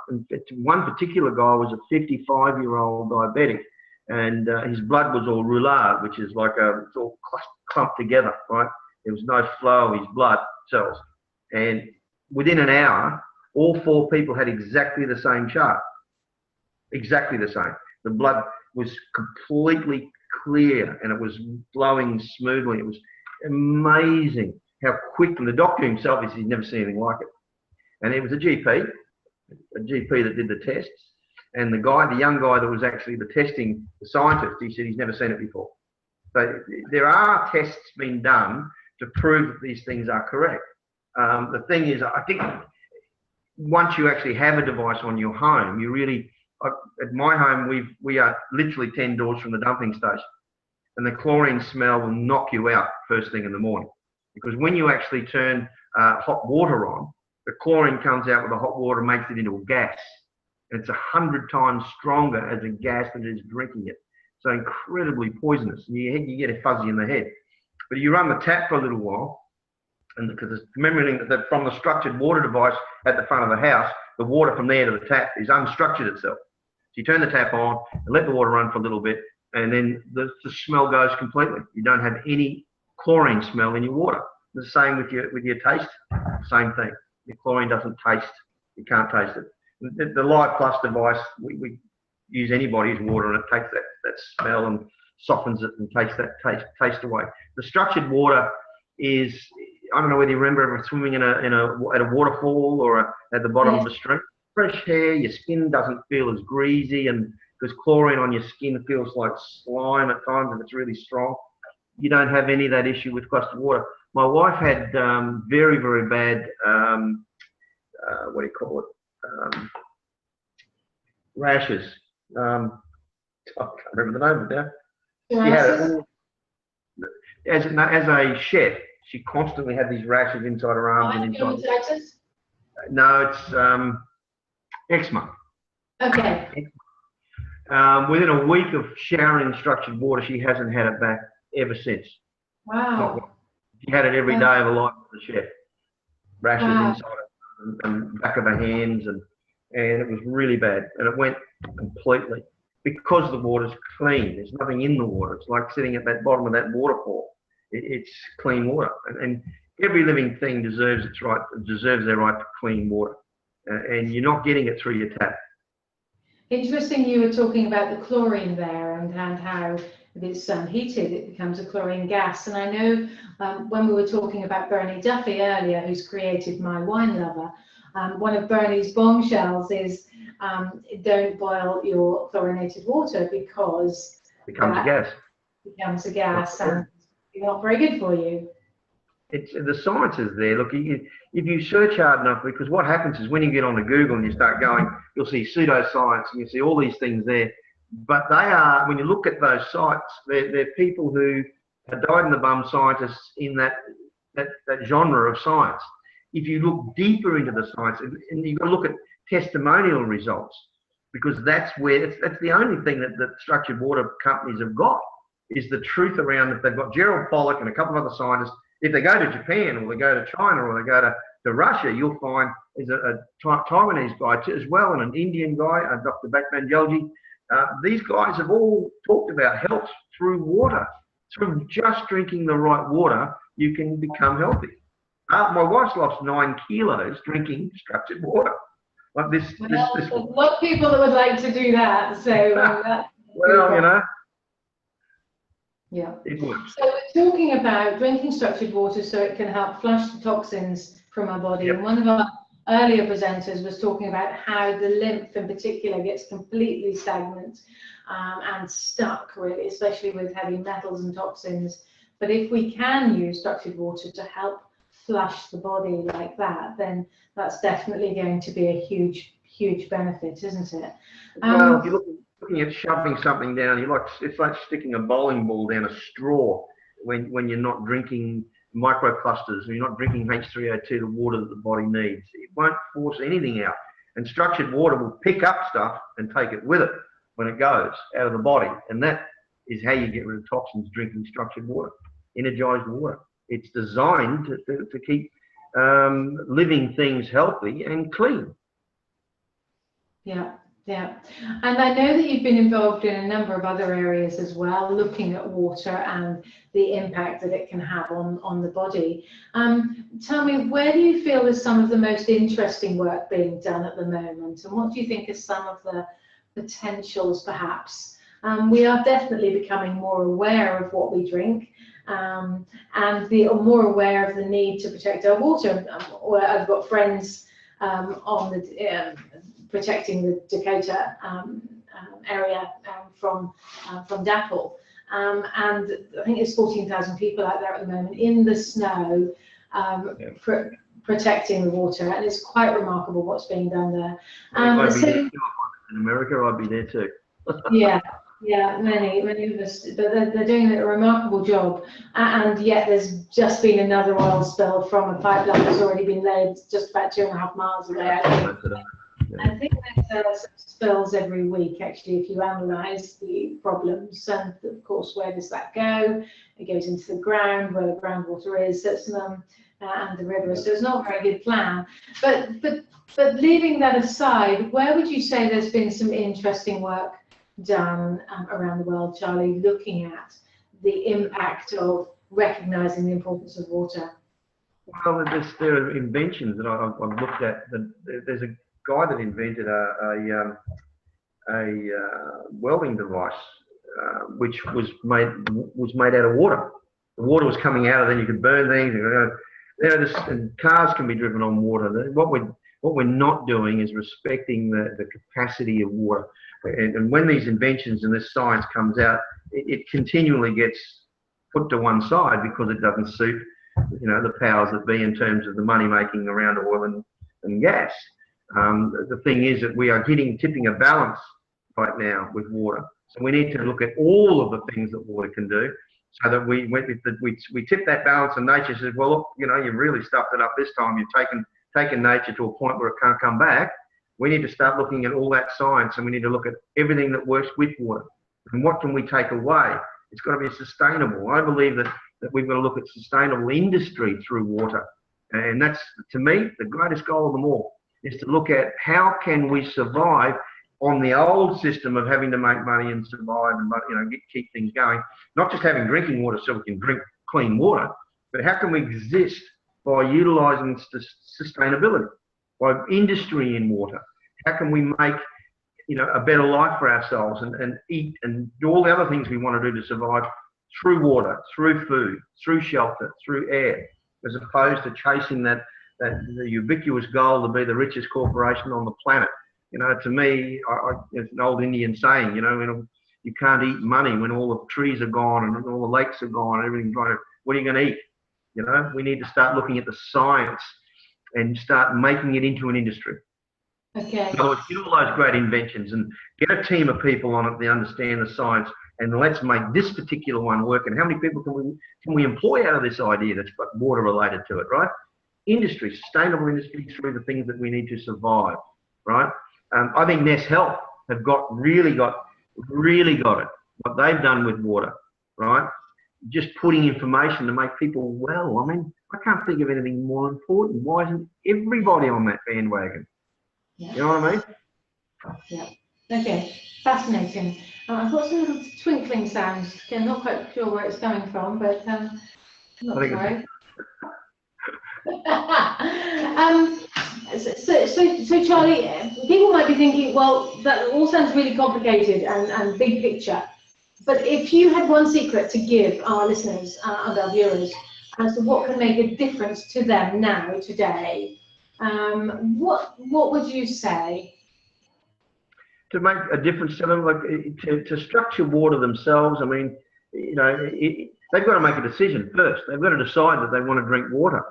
[SPEAKER 2] one particular guy was a 55-year-old diabetic, and his blood was all roulade, which is like it's all clumped together, right? There was no flow of his blood cells. And within an hour, all 4 people had exactly the same chart. Exactly the same. The blood was completely clear and it was flowing smoothly. It was amazing how quickly. The doctor himself, he's never seen anything like it. And it was a GP that did the tests. And the young guy that was actually the scientist, he said he's never seen it before. So there are tests being done to prove that these things are correct. The thing is, I think once you actually have a device on your home, you really, at my home, we are literally 10 doors from the dumping station, and the chlorine smell will knock you out first thing in the morning. Because when you actually turn hot water on, the chlorine comes out with the hot water, makes it into a gas. And it's 100 times stronger as a gas than it is drinking it. So incredibly poisonous, and you get a fuzzy in the head. But you run the tap for a little while, and because remembering that from the structured water device at the front of the house, the water from there to the tap is unstructured itself. So you turn the tap on and let the water run for a little bit, and then the smell goes completely. You don't have any chlorine smell in your water. The same with your taste, same thing. Your chlorine doesn't taste, you can't taste it. The Live Plus device, we use anybody's water, and it takes that smell and softens it and takes that taste away. The structured water is, I don't know whether you remember ever swimming at a waterfall or at the bottom of the stream. Fresh hair, your skin doesn't feel as greasy, and because chlorine on your skin feels like slime at times if it's really strong. You don't have any of that issue with clustered water. My wife had very, very bad, what do you call it, rashes. I can't remember the name of it now. She had it, as a chef, she constantly had these rashes inside her arms and inside. No, it's eczema.
[SPEAKER 1] Okay.
[SPEAKER 2] Within a week of showering in structured water, she hasn't had it back ever since.
[SPEAKER 1] Wow.
[SPEAKER 2] She had it every day of her life as a chef. Rashes inside her and back of her hands, and it was really bad, and it went completely. Because the water's clean, there's nothing in the water. It's like sitting at that bottom of that waterfall. It's clean water, and every living thing deserves their right to clean water, and you're not getting it through your tap.
[SPEAKER 1] Interesting, you were talking about the chlorine there, and how if it's heated, it becomes a chlorine gas. And I know when we were talking about Bernie Duffy earlier, who's created My Wine Lover, one of Bernie's bombshells is don't boil your chlorinated water because
[SPEAKER 2] it becomes a gas.
[SPEAKER 1] Becomes a gas, and it's not very good for you.
[SPEAKER 2] The science is there. Look, if you search hard enough, because what happens is when you get onto Google and you start going, you'll see pseudoscience and you see all these things there. But they are, when you look at those sites, they're people who are died-in-the-bum scientists in that genre of science. If you look deeper into the science, and you've got to look at testimonial results, because that's the only thing that structured water companies have got, is the truth around that. They've got Gerald Pollack and a couple of other scientists. If they go to Japan or they go to China or they go to Russia, you'll find there's a Taiwanese guy as well, and an Indian guy, Dr. Bhatmanjalji. These guys have all talked about health through water. Through just drinking the right water, you can become healthy. My wife's lost 9 kilos drinking structured water. Like this.
[SPEAKER 1] There's a lot of people that would like to do that. So,
[SPEAKER 2] well, you know.
[SPEAKER 1] Yeah.
[SPEAKER 2] It works.
[SPEAKER 1] So we're talking about drinking structured water so it can help flush the toxins from our body.
[SPEAKER 2] Yep.
[SPEAKER 1] And one of our earlier presenters was talking about how the lymph in particular gets completely stagnant and stuck, really, especially with heavy metals and toxins. But if we can use structured water to help flush the body like that, then that's definitely going to be a huge, huge benefit, isn't it?
[SPEAKER 2] Well, if you're looking at shoving something down, it's like sticking a bowling ball down a straw when you're not drinking microclusters, or you're not drinking H3O2, the water that the body needs. It won't force anything out. And structured water will pick up stuff and take it with it when it goes out of the body. And that is how you get rid of toxins, drinking structured water, energized water. It's designed to keep living things healthy and clean.
[SPEAKER 1] Yeah, yeah. And I know that you've been involved in a number of other areas as well, looking at water and the impact that it can have on the body. Tell me, where do you feel is some of the most interesting work being done at the moment? And what do you think is some of the potentials, perhaps? We are definitely becoming more aware of what we drink. And more aware of the need to protect our water. I've got friends on the protecting the Dakota area from DAPL, and I think there's 14,000 people out there at the moment in the snow protecting the water, and it's quite remarkable what's being done there.
[SPEAKER 2] In America, I'd be there too.
[SPEAKER 1] Yeah, many of us, but they're doing a remarkable job, and yet there's just been another oil spill from a pipeline that's already been laid just about 2.5 miles away. I think there's some spills every week, actually, if you analyse the problems, and of course, where does that go? It goes into the ground, where the groundwater is, and the river, so it's not a very good plan. But leaving that aside, where would you say there's been some interesting work done around the world, Charlie, looking at the impact of recognising the importance of water?
[SPEAKER 2] Well, there are inventions that I've looked at. There's a guy that invented a welding device which was made out of water. The water was coming out, and then you could burn things. And cars can be driven on water. What we're not doing is respecting the capacity of water. And when these inventions and this science comes out, it continually gets put to one side because it doesn't suit, the powers that be in terms of the money making around oil and gas. The thing is that we are tipping a balance right now with water. So we need to look at all of the things that water can do, so that we tip that balance, and nature says, well, look, you've really stuffed it up this time. You've taken nature to a point where it can't come back. We need to start looking at all that science, and we need to look at everything that works with water. And what can we take away? It's got to be sustainable. I believe that we've got to look at sustainable industry through water. And that's, to me, the greatest goal of them all, is to look at how can we survive on the old system of having to make money and survive and keep things going. Not just having drinking water so we can drink clean water, but how can we exist by utilising sustainability, by industry in water? How can we make a better life for ourselves and eat and do all the other things we want to do to survive through water, through food, through shelter, through air, as opposed to chasing the ubiquitous goal to be the richest corporation on the planet. To me, it's an old Indian saying, you can't eat money when all the trees are gone and all the lakes are gone and everything's gone. What are you going to eat? We need to start looking at the science and start making it into an industry.
[SPEAKER 1] Okay.
[SPEAKER 2] In other words, get all those great inventions and get a team of people on it that understand the science, and let's make this particular one work. And how many people can we employ out of this idea that's got water related to it, right? Industry, sustainable industry through the things that we need to survive, right? I think Nest Health have really got it. What they've done with water, right? Just putting information to make people well. I mean, I can't think of anything more important. Why isn't everybody on that bandwagon?
[SPEAKER 1] Yeah.
[SPEAKER 2] You know what I mean?
[SPEAKER 1] Yeah. Okay. Fascinating. I've got some little twinkling sounds. I'm not quite sure where it's coming from, but not to worry. So Charlie, people might be thinking, well, that all sounds really complicated and big picture. But if you had one secret to give our listeners and our viewers as to what can make a difference to them now, today, what would you say?
[SPEAKER 2] To make a difference to them, like to structure water themselves. I mean, you know, they've got to make a decision first. They've got to decide that they want to drink water,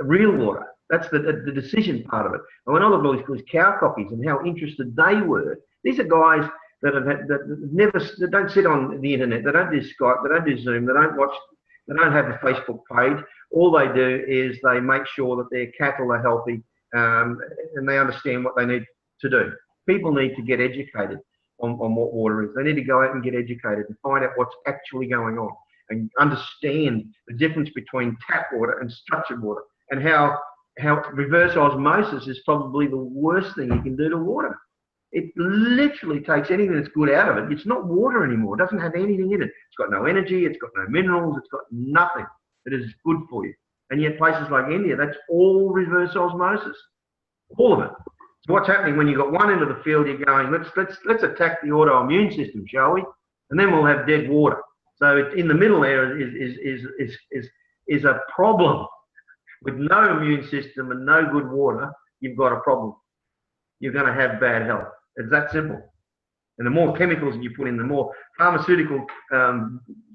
[SPEAKER 2] real water. That's the decision part of it. And when I look at all these cow copies and how interested they were, these are guys that that don't sit on the internet. They don't do Skype. They don't do Zoom. They don't watch. They don't have a Facebook page. All they do is they make sure that their cattle are healthy, and they understand what they need to do. People need to get educated on what water is. They need to go out and get educated and find out what's actually going on and understand the difference between tap water and structured water, and how reverse osmosis is probably the worst thing you can do to water. It literally takes anything that's good out of it. It's not water anymore. It doesn't have anything in it. It's got no energy. It's got no minerals. It's got nothing that is good for you. And yet places like India, that's all reverse osmosis, all of it. So what's happening when you've got one end of the field, you're going, let's attack the autoimmune system, shall we? And then we'll have dead water. So in the middle there is a problem. With no immune system and no good water, you've got a problem. You're going to have bad health. It's that simple. And the more chemicals you put in, the more pharmaceutical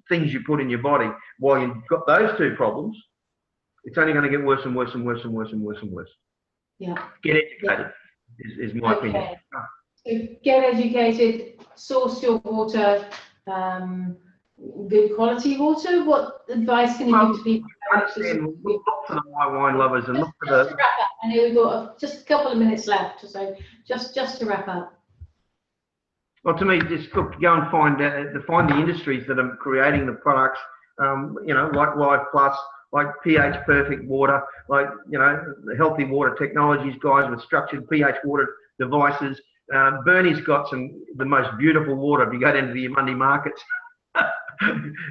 [SPEAKER 2] things you put in your body, while you've got those two problems, it's only going to get worse and worse and worse and worse and worse and worse.
[SPEAKER 1] Yeah. Get
[SPEAKER 2] educated is my opinion.
[SPEAKER 1] So get educated, source your water, good quality water. What advice can you give to people?
[SPEAKER 2] Look for the white wine lovers and look for the.
[SPEAKER 1] I know we've got just a couple of minutes left, so just to wrap up.
[SPEAKER 2] Well, to me, just go and find the industries that are creating the products. You know, like Life Plus, like pH Perfect Water, like, you know, the Healthy Water Technologies guys with structured pH water devices. Bernie's got the most beautiful water. If you go down to the Monday markets,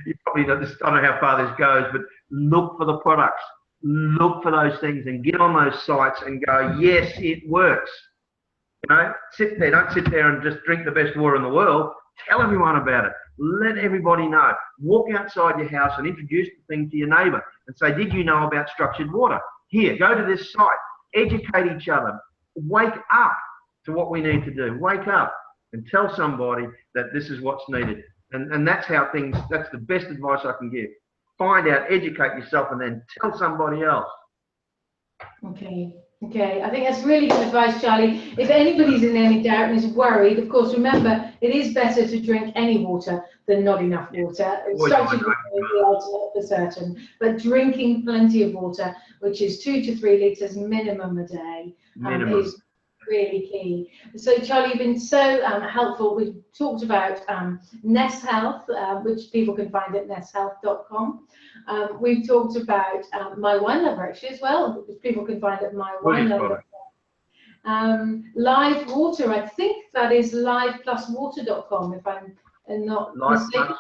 [SPEAKER 2] you probably know this. I don't know how far this goes, but look for the products, look for those things, and get on those sites and go, yes, it works. You know, sit there. Don't sit there and just drink the best water in the world. Tell everyone about it. Let everybody know. Walk outside your house and introduce the thing to your neighbour and say, did you know about structured water? Here, go to this site. Educate each other. Wake up to what we need to do. Wake up and tell somebody that this is what's needed. And that's how that's the best advice I can give. Find out, educate yourself, and then tell somebody else.
[SPEAKER 1] Okay, I think that's really good advice, Charlie. If anybody's in any doubt and is worried, of course, remember, it is better to drink any water than not enough water. Structured water is the ultimate for certain, but drinking plenty of water, which is 2 to 3 litres minimum a day, is really key. So Charlie, you've been so helpful. We've talked about Nest Health, which people can find at nesthealth.com. We've talked about My Wine Lover actually as well, which people can find at mywinelover.com. Live Water, I think that is livepluswater.com if I'm not mistaken.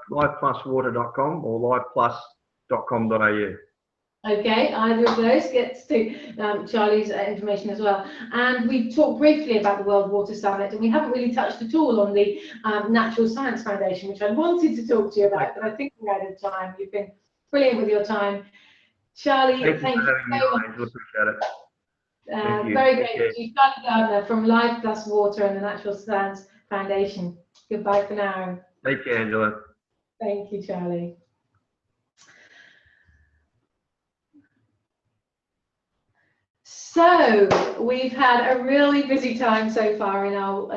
[SPEAKER 2] Livepluswater.com or liveplus.com.au.
[SPEAKER 1] Okay, either of those gets to Charlie's information as well. And we talked briefly about the World Water Summit, and we haven't really touched at all on the Natural Science Foundation, which I wanted to talk to you about, but I think we're out of time. You've been brilliant with your time. Charlie, thank you so much.
[SPEAKER 2] Appreciate it.
[SPEAKER 1] Very great. Charlie Gardner from Life Plus Water and the Natural Science Foundation. Goodbye for now.
[SPEAKER 2] Thank you, Angela.
[SPEAKER 1] Thank you, Charlie. So we've had a really busy time so far in our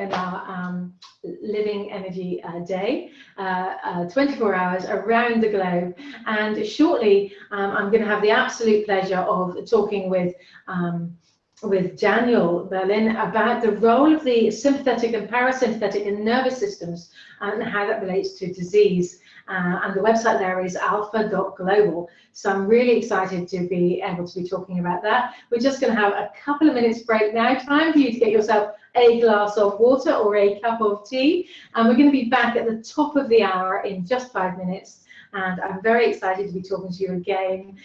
[SPEAKER 1] Living Energy Day, 24 hours around the globe, and shortly I'm going to have the absolute pleasure of talking with with Daniel Berlin about the role of the sympathetic and parasympathetic and nervous systems and how that relates to disease. And the website there is alpha.global. So I'm really excited to be able to be talking about that. We're just going to have a couple of minutes break now, time for you to get yourself a glass of water or a cup of tea. And we're going to be back at the top of the hour in just 5 minutes. And I'm very excited to be talking to you again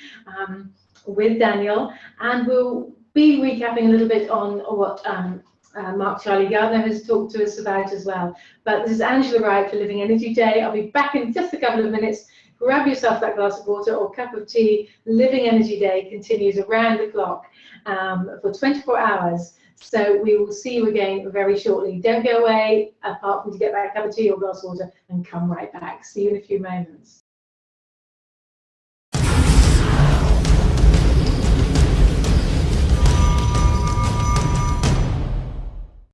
[SPEAKER 1] with Daniel. And we'll be recapping a little bit on what Mark Charlie Gardner has talked to us about as well. But this is Angela Wright for Living Energy Day. I'll be back in just a couple of minutes. Grab yourself that glass of water or cup of tea. Living Energy Day continues around the clock for 24 hours. So we will see you again very shortly. Don't go away, apart from to get that cup of tea or glass of water, and come right back. See you in a few moments.